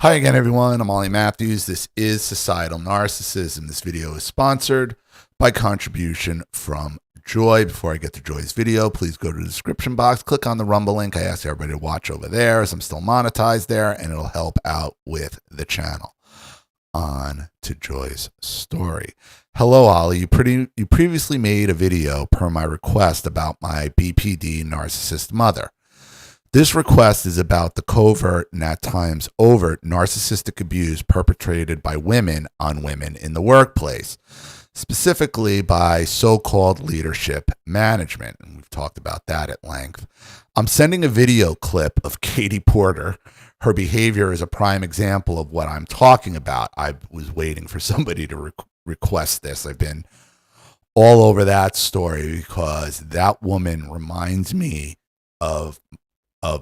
Hi again, everyone. I'm Ollie Matthews. This is Societal Narcissism. This video is sponsored by contribution from Joy. Before I get to Joy's video, please go to the description box, click on the Rumble link. I ask everybody to watch over there as I'm still monetized there, and it'll help out with the channel. On to Joy's story. Hello, Ollie. You previously made a video per my request about my BPD narcissist mother. This request is about the covert and at times overt narcissistic abuse perpetrated by women on women in the workplace, specifically by so-called leadership management. And we've talked about that at length. I'm sending a video clip of Katie Porter. Her behavior is a prime example of what I'm talking about. I was waiting for somebody to request this. I've been all over that story because that woman reminds me of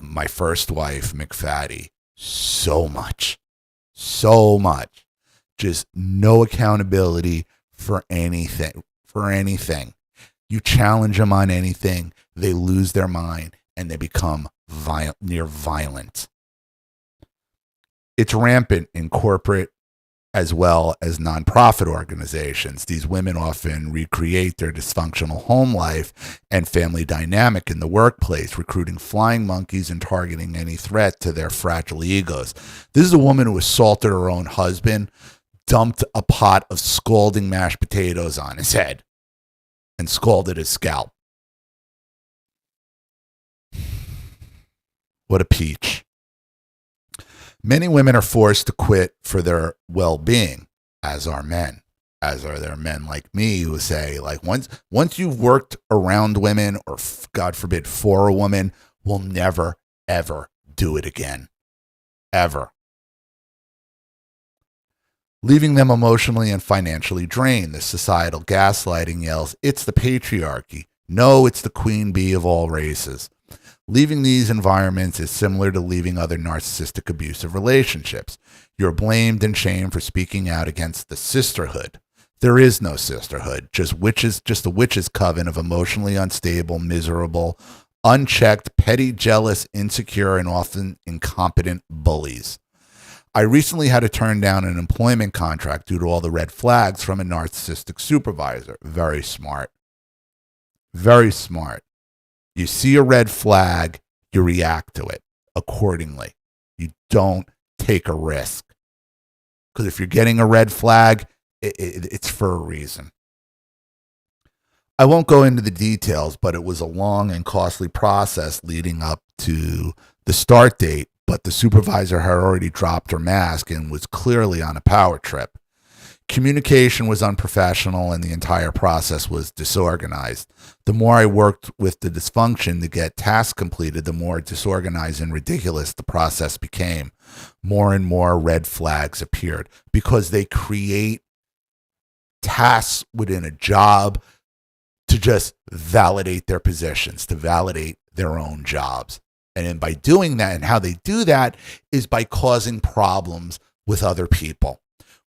my first wife, McFaddy, so much. Just no accountability for anything. You challenge them on anything, they lose their mind and they become near violent. It's rampant in corporate as well as nonprofit organizations. These women often recreate their dysfunctional home life and family dynamic in the workplace, recruiting flying monkeys and targeting any threat to their fragile egos. This is a woman who assaulted her own husband, dumped a pot of scalding mashed potatoes on his head, and scalded his scalp. What a peach. Many women are forced to quit for their well-being, as are men, as are there men like me who say, like, once you've worked around women or, God forbid, for a woman, we'll never, ever do it again. Ever. Leaving them emotionally and financially drained. The societal gaslighting yells, it's the patriarchy. No, it's the queen bee of all races. Leaving these environments is similar to leaving other narcissistic abusive relationships. You're blamed and shamed for speaking out against the sisterhood. There is no sisterhood, just a witch's coven of emotionally unstable, miserable, unchecked, petty, jealous, insecure, and often incompetent bullies. I recently had to turn down an employment contract due to all the red flags from a narcissistic supervisor. Very smart. Very smart. You see a red flag, you react to it accordingly. You don't take a risk. Because if you're getting a red flag, it's for a reason. I won't go into the details, but it was a long and costly process leading up to the start date, but the supervisor had already dropped her mask and was clearly on a power trip. Communication was unprofessional and the entire process was disorganized. The more I worked with the dysfunction to get tasks completed, the more disorganized and ridiculous the process became. More and more red flags appeared because they create tasks within a job to just validate their positions, to validate their own jobs. And then by doing that, and how they do that is by causing problems with other people.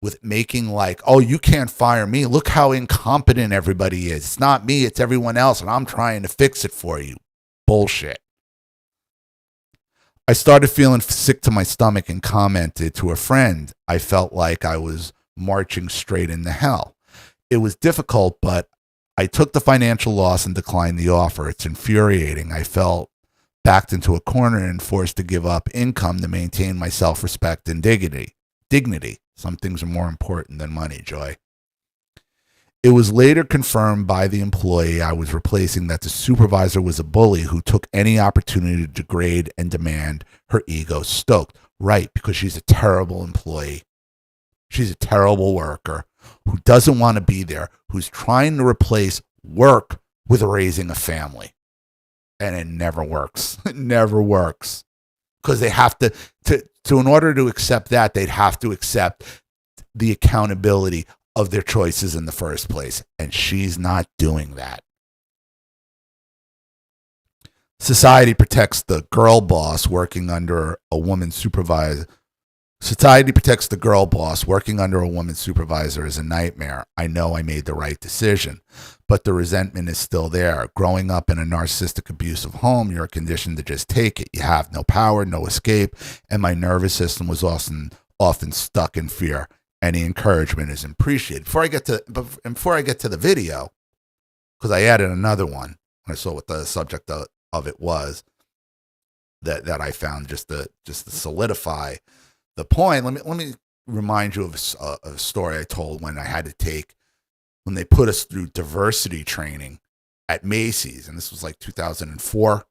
With making like, oh, you can't fire me. Look how incompetent everybody is. It's not me, it's everyone else, and I'm trying to fix it for you. Bullshit. I started feeling sick to my stomach and commented to a friend, I felt like I was marching straight into hell. It was difficult, but I took the financial loss and declined the offer. It's infuriating. I felt backed into a corner and forced to give up income to maintain my self-respect and dignity. Some things are more important than money, Joy. It was later confirmed by the employee I was replacing that the supervisor was a bully who took any opportunity to degrade and demand her ego stoked. Right, because she's a terrible employee. She's a terrible worker who doesn't want to be there, who's trying to replace work with raising a family. And it never works. It never works. Because they have to in order to accept that, they'd have to accept the accountability of their choices in the first place. And she's not doing that. Society protects the girl boss working under a woman supervisor Society protects the girl boss. Working under a woman supervisor is a nightmare. I know I made the right decision, but the resentment is still there. Growing up in a narcissistic, abusive home, you're conditioned to just take it. You have no power, no escape, and my nervous system was often stuck in fear. Any encouragement is appreciated. Before I get to the video, because I added another one when I saw what the subject of it was that I found just to solidify the point. Let me remind you of a story I told when they put us through diversity training at Macy's, and this was like 2004.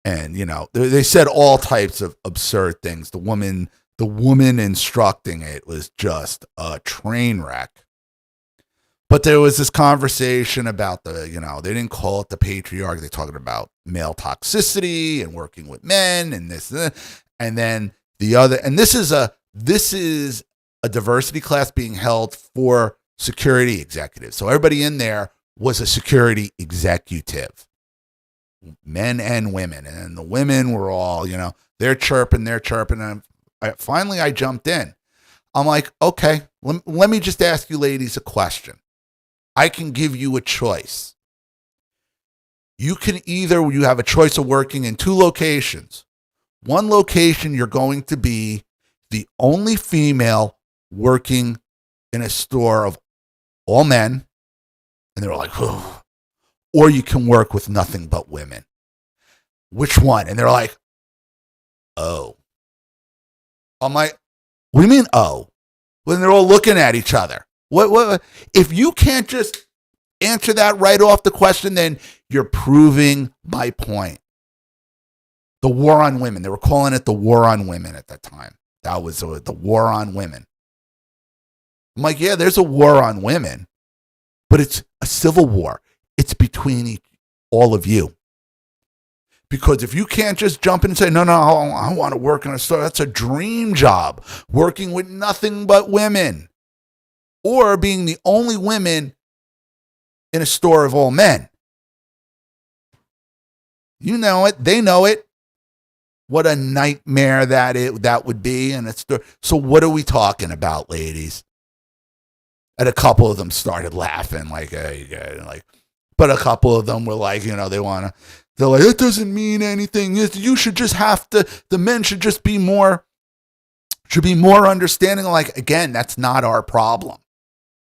And they said all types of absurd things. The woman instructing it was just a train wreck. But there was this conversation about they didn't call it the patriarchy. They're talking about male toxicity and working with men and this, and then the other. And this is a diversity class being held for security executives. So everybody in there was a security executive, men and women. And the women were all, they're chirping. And finally I jumped in. I'm like, okay, let me just ask you ladies a question. I can give you a choice. You have a choice of working in two locations. One location, you're going to be the only female working in a store of all men. And they're like, oh. Or you can work with nothing but women. Which one? And they're like, oh. I'm like, what do you mean, oh? When they're all looking at each other. What? If you can't just answer that right off the question, then you're proving my point. The war on women. They were calling it the war on women at that time. That was the war on women. I'm like, yeah, there's a war on women, but it's a civil war. It's between all of you. Because if you can't just jump in and say, no, I want to work in a store. That's a dream job. Working with nothing but women. Or being the only women in a store of all men. You know it. They know it. What a nightmare that would be in a store. So what are we talking about, ladies? And a couple of them started laughing like, but a couple of them were like, they're like, it doesn't mean anything. You should just the men should just be more understanding. Like, again, that's not our problem.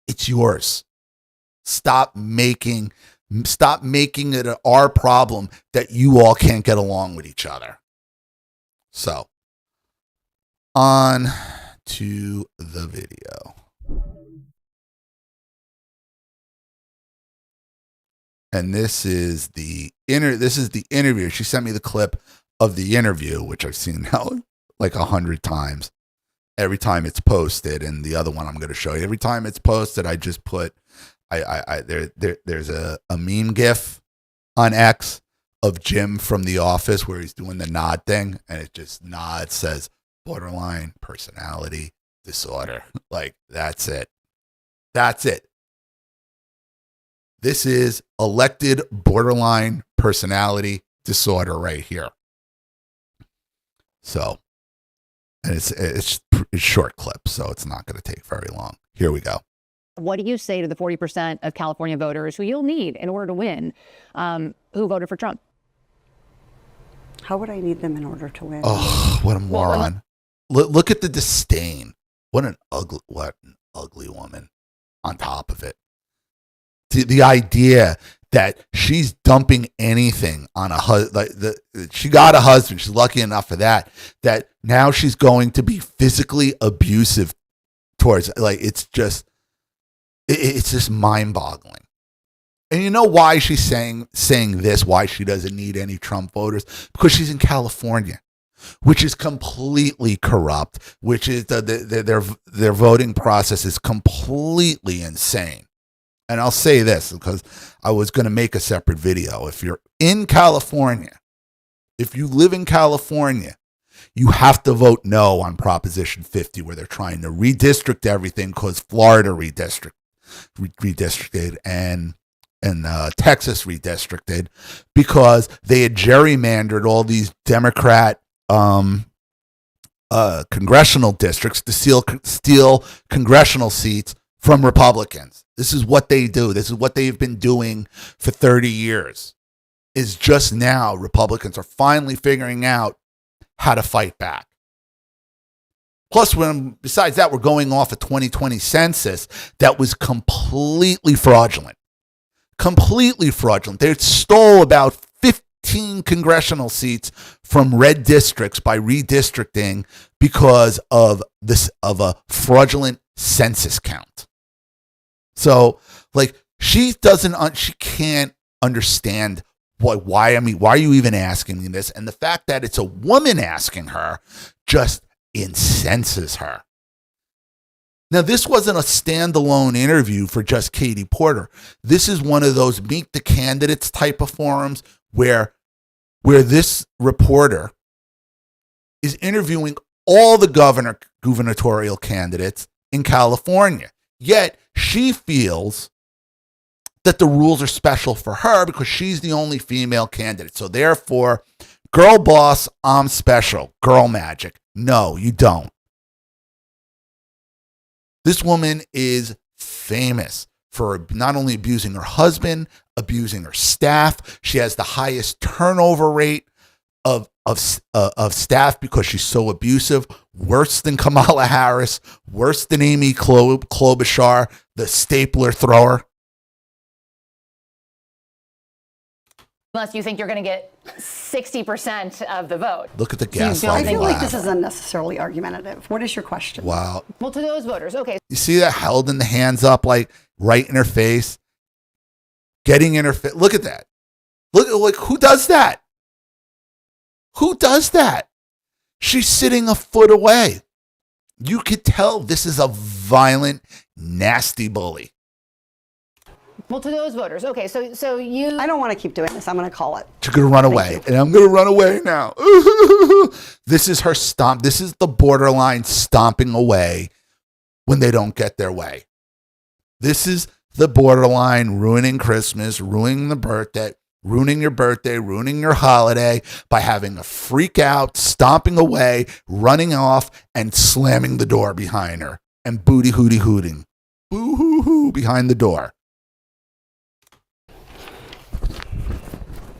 It's yours. Stop making it our problem that you all can't get along with each other. So, on to the video. And this is the interview. She sent me the clip of the interview, which I've seen now like 100 times. Every time it's posted, and the other one I'm going to show you. Every time it's posted, I just put there's a meme gif on X of Jim from The Office where he's doing the nod thing, and it just nods, says borderline personality disorder. Like, that's it. That's it. This is elected borderline personality disorder right here. So, and it's short clip, so it's not going to take very long. Here we go. What do you say to the 40% of California voters who you'll need in order to win, who voted for Trump? How would I need them in order to win? Oh, what a moron. Look at the disdain. What an ugly woman on top of it. The idea that she's dumping anything on a husband. She got a husband. She's lucky enough for that. That now she's going to be physically abusive towards. Like, it's just mind-boggling. And you know why she's saying this? Why she doesn't need any Trump voters? Because she's in California, which is completely corrupt. Which is their voting process is completely insane. And I'll say this because I was going to make a separate video. If you're in California, if you live in California, you have to vote no on Proposition 50, where they're trying to redistrict everything because Florida redistricted and Texas redistricted because they had gerrymandered all these Democrat congressional districts to steal congressional seats from Republicans. This is what they do. This is what they've been doing for 30 years. Is just now Republicans are finally figuring out how to fight back. Plus, besides that, we're going off a 2020 census that was completely fraudulent. Completely fraudulent. They stole about 15 congressional seats from red districts by redistricting because of a fraudulent census count. So, like, she can't understand why are you even asking me this? And the fact that it's a woman asking her just incenses her. Now, this wasn't a standalone interview for just Katie Porter. This is one of those meet the candidates type of forums where this reporter is interviewing all the gubernatorial candidates in California. Yet she feels that the rules are special for her because she's the only female candidate. So therefore, girl boss, I'm special. Girl magic. No, you don't. This woman is famous for not only abusing her husband, abusing her staff. She has the highest turnover rate of staff because she's so abusive. Worse than Kamala Harris. Worse than Amy Klobuchar, the stapler thrower. Unless you think you're going to get 60% of the vote. Look at the So you gaslighting. don't I feel like this lab. is unnecessarily argumentative. What is your question? Wow. Well, to those voters, okay. You see that held in the hands up, like right in her face, getting in her face. Look at that. Look, like, who does that? Who does that? She's sitting a foot away. You could tell this is a violent, nasty bully. Well, to those voters, okay. So you. I don't want to keep doing this. I'm going to call it. She's going to run away. And I'm going to run away now. This is her stomp. This is the borderline stomping away when they don't get their way. This is the borderline ruining Christmas, ruining the birthday, ruining your birthday, ruining your holiday by having a freak out, stomping away, running off, and slamming the door behind her and booty hooty hooting. Boo hoo hoo behind the door.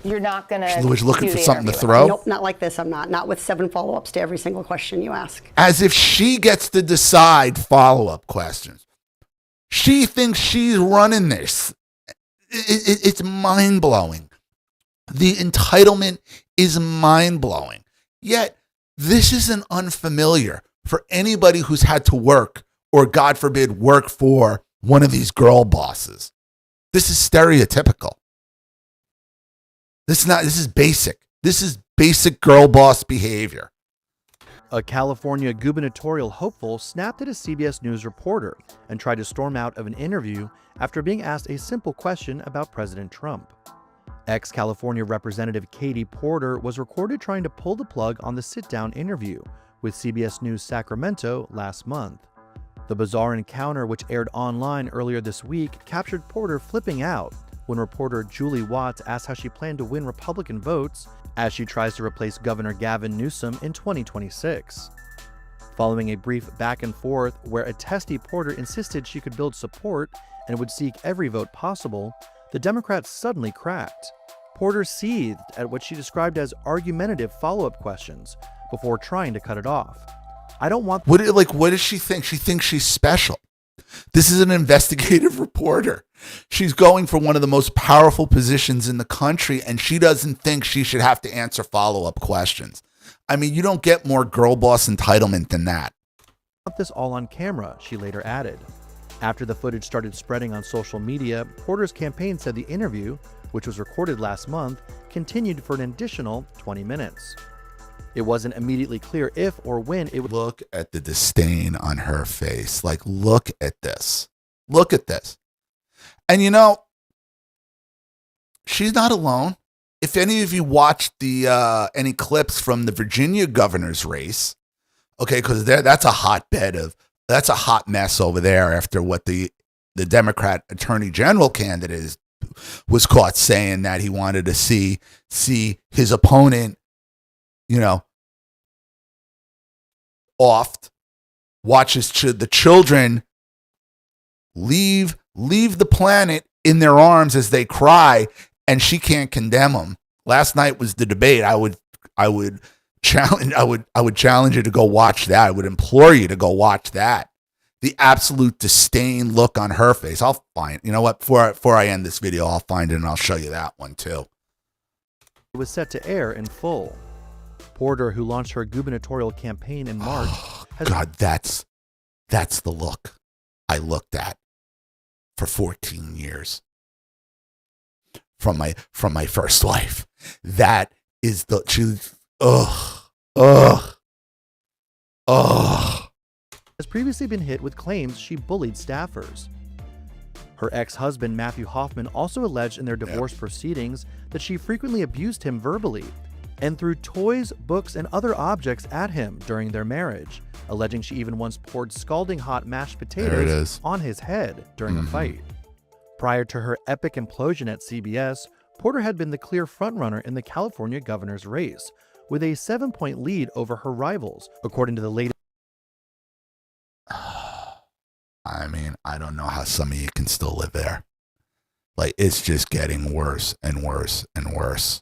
You're not going to. Was looking for something to throw? Nope, not like this. I'm not. Not with 7 follow-ups to every single question you ask. As if she gets to decide follow-up questions. She thinks she's running this. It's mind-blowing. The entitlement is mind-blowing. Yet, this isn't unfamiliar for anybody who's had to work or, God forbid, work for one of these girl bosses. This is stereotypical. This is basic. This is basic girl boss behavior. A California gubernatorial hopeful snapped at a CBS News reporter and tried to storm out of an interview after being asked a simple question about President Trump. Ex-California Representative Katie Porter was recorded trying to pull the plug on the sit-down interview with CBS News Sacramento last month. The bizarre encounter, which aired online earlier this week, captured Porter flipping out when reporter Julie Watts asked how she planned to win Republican votes as she tries to replace Governor Gavin Newsom in 2026. Following a brief back and forth where a testy Porter insisted she could build support and would seek every vote possible, the Democrats suddenly cracked. Porter seethed at what she described as argumentative follow-up questions before trying to cut it off. I don't want... What does she think? She thinks she's special. This is an investigative reporter. She's going for one of the most powerful positions in the country, and she doesn't think she should have to answer follow-up questions. I mean, you don't get more girl boss entitlement than that. "I want this all on camera," she later added. After the footage started spreading on social media, Porter's campaign said the interview, which was recorded last month, continued for an additional 20 minutes. It wasn't immediately clear if or when it would... Look at the disdain on her face. Like, look at this. Look at this. And you know, she's not alone. If any of you watched any clips from the Virginia governor's race, okay, because that's a hot mess over there after what the Democrat attorney general candidate was caught saying that he wanted to see his opponent, you know, oft, watches the children leave the planet in their arms as they cry, and she can't condemn them. Last night was the debate. I would challenge you to go watch that. I would implore you to go watch that. The absolute disdain look on her face. I'll find, you know what, before I end this video, I'll find it and I'll show you that one too. It was set to air in full. Porter, who launched her gubernatorial campaign in March, God, that's the look I looked at for 14 years from my first wife. That is has previously been hit with claims she bullied staffers. Her ex-husband, Matthew Hoffman, also alleged in their divorce proceedings that she frequently abused him verbally and threw toys, books, and other objects at him during their marriage, alleging she even once poured scalding hot mashed potatoes on his head during a fight. Prior to her epic implosion at CBS, Porter had been the clear frontrunner in the California governor's race, with a 7-point lead over her rivals, according to the latest. I mean, I don't know how some of you can still live there. Like, it's just getting worse and worse and worse.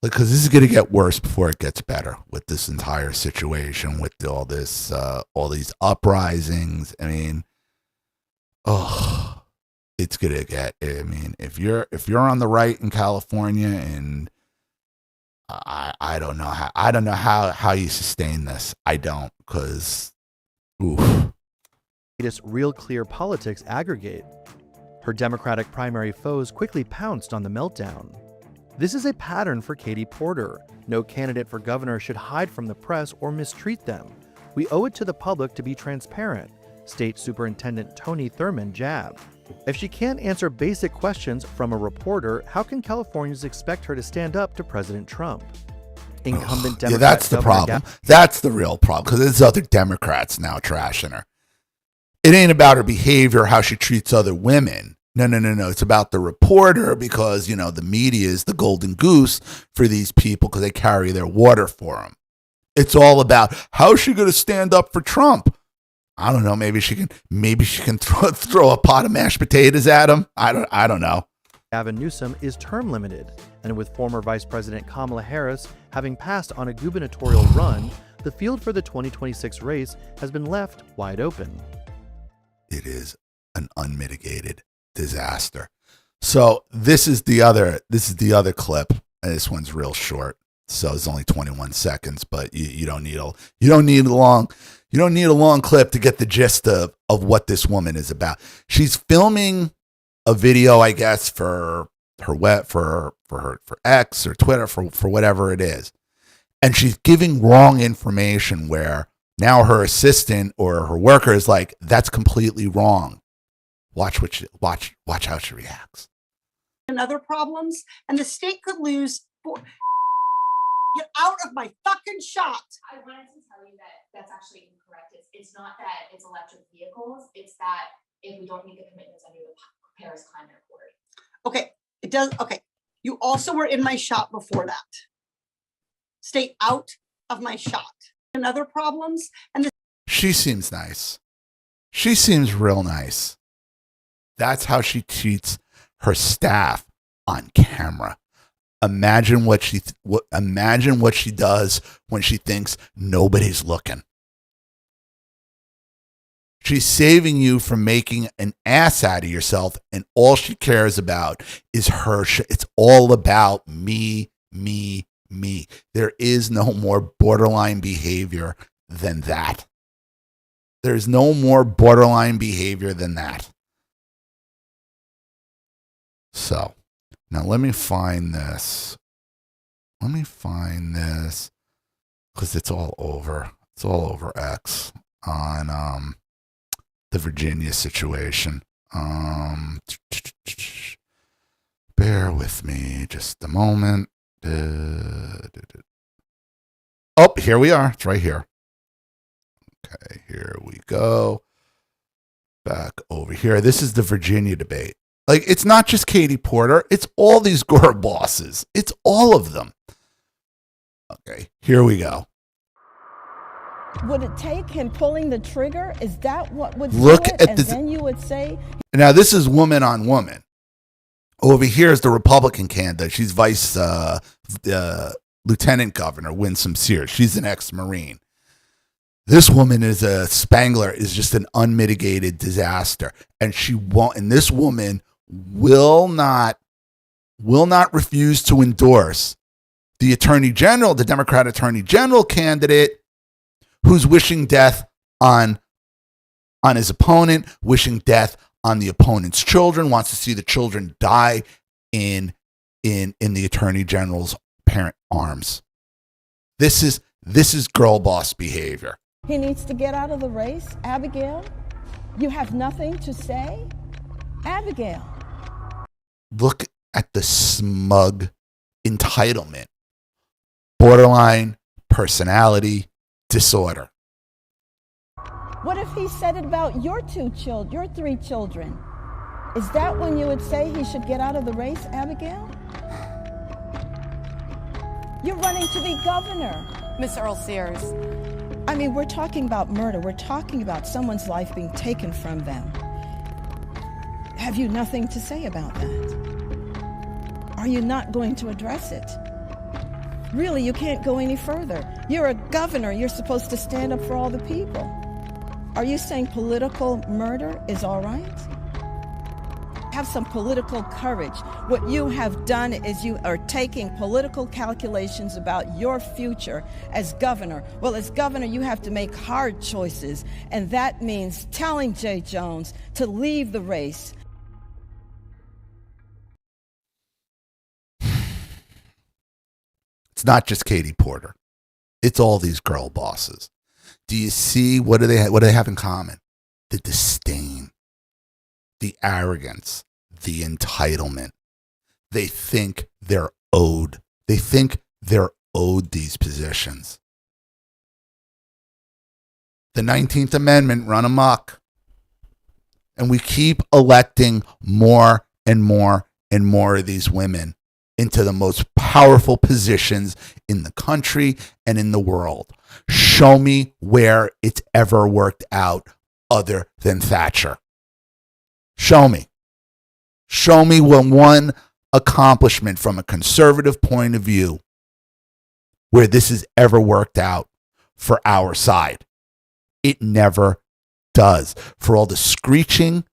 Because this is going to get worse before it gets better with this entire situation, with all this, all these uprisings. I mean, it's going to get. I mean, if you're on the right in California, and I don't know how you sustain this. I don't, because, oof. Latest Real Clear Politics aggregate. Her Democratic primary foes quickly pounced on the meltdown. This is a pattern for Katie Porter. No candidate for governor should hide from the press or mistreat them. We owe it to the public to be transparent, State Superintendent Tony Thurmond jabbed. If she can't answer basic questions from a reporter, how can Californians expect her to stand up to President Trump? Incumbent Democrat. Yeah, that's the problem. That's the real problem, because there's other Democrats now trashing her. It ain't about her behavior, how she treats other women. No. It's about the reporter, because, you know, the media is the golden goose for these people because they carry their water for them. It's all about, how is she going to stand up for Trump? I don't know. Maybe she can throw a pot of mashed potatoes at him. I don't know. Gavin Newsom is term limited, and with former Vice President Kamala Harris having passed on a gubernatorial run, the field for the 2026 race has been left wide open. It is an unmitigated disaster. So this is the other clip. And this one's real short, so it's only 21 seconds. But you don't need a long clip to get the gist of what this woman is about. She's filming a video, I guess, for her X or Twitter, for whatever it is, and she's giving wrong information. Where now her assistant or her worker is like, "That's completely wrong." Watch how she reacts. And other problems, and the state could lose. Get out of my fucking shot. I wanted to tell you that that's actually incorrect. It's not that it's electric vehicles. It's that if we don't meet the commitments under the Paris Climate Accord. Okay, it does. Okay, you also were in my shot before that. Stay out of my shot. And other problems, and she seems nice. She seems real nice. That's how she treats her staff on camera. Imagine what she does when she thinks nobody's looking. She's saving you from making an ass out of yourself, and all she cares about is her. It's all about me. There is no more borderline behavior than that. There's no more borderline behavior than that. So, now let me find this. Because it's all over. It's all over X on the Virginia situation. Bear with me just a moment. Oh, here we are. It's right here. Okay, here we go. Back over here. This is the Virginia debate. Like, it's not just Katie Porter. It's all these Gore bosses. It's all of them. Okay, here we go. Would it take him pulling the trigger? Is that what would Look do it? at And this. then you would say, Now, this is woman on woman. Over here is the Republican candidate. She's vice lieutenant governor, Winsome Sears. She's an ex-Marine. This woman is a Spangler, is just an unmitigated disaster. And she won't, and this woman will not refuse to endorse the attorney general, the Democrat attorney general candidate, who's wishing death on his opponent, wishing death on the opponent's children, wants to see the children die in the attorney general's parent arms. This is girl boss behavior. he needs to get out of the race? Abigail, you have nothing to say? Abigail. Look at the smug entitlement, borderline personality disorder. What if he said it about your 3 children? Is that when you would say he should get out of the race, Abigail? You're running to be governor. Miss Earl Sears. I mean, we're talking about murder. We're talking about someone's life being taken from them. Have you nothing to say about that? Are you not going to address it? Really, you can't go any further. You're a governor. You're supposed to stand up for all the people. Are you saying political murder is all right? Have some political courage. What you have done is you are taking political calculations about your future as governor. Well, as governor, you have to make hard choices, and that means telling Jay Jones to leave the race. It's not just Katie Porter. It's all these girl bosses. Do you see what do they have in common? The disdain, the arrogance, the entitlement. They think they're owed. They think they're owed these positions. The 19th Amendment run amok. And we keep electing more and more and more of these women into the most powerful positions in the country and in the world. Show me where it's ever worked out other than Thatcher. Show me. Show me one accomplishment from a conservative point of view where this has ever worked out for our side. It never does. For all the screeching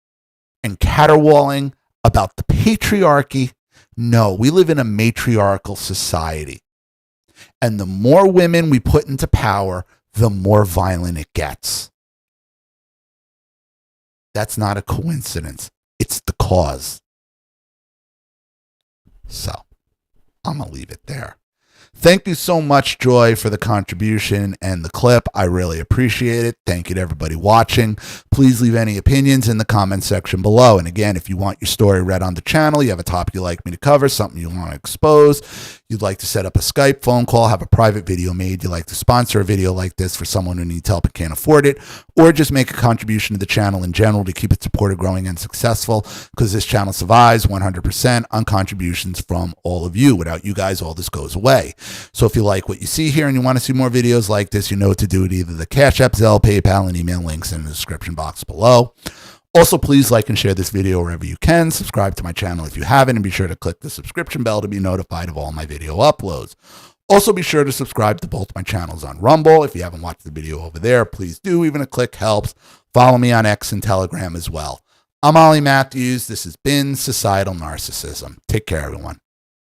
and caterwauling about the patriarchy, no, we live in a matriarchal society. And the more women we put into power, the more violent it gets. That's not a coincidence. It's the cause. So, I'm going to leave it there. Thank you so much, Joy, for the contribution and the clip. I really appreciate it. Thank you to everybody watching. Please leave any opinions in the comment section below. And again, if you want your story read on the channel, you have a topic you'd like me to cover, something you want to expose, you'd like to set up a Skype phone call, have a private video made, you'd like to sponsor a video like this for someone who needs help and can't afford it, or just make a contribution to the channel in general to keep it supported, growing, and successful, because this channel survives 100% on contributions from all of you. Without you guys, all this goes away. So if you like what you see here and you want to see more videos like this, you know what to do at either the Cash App, Zelle, PayPal, and email links in the description box below. Also, please like and share this video wherever you can. Subscribe to my channel if you haven't, and be sure to click the subscription bell to be notified of all my video uploads. Also, be sure to subscribe to both my channels on Rumble. If you haven't watched the video over there, please do. Even a click helps. Follow me on X and Telegram as well. I'm Ollie Matthews. This has been Societal Narcissism. Take care, everyone.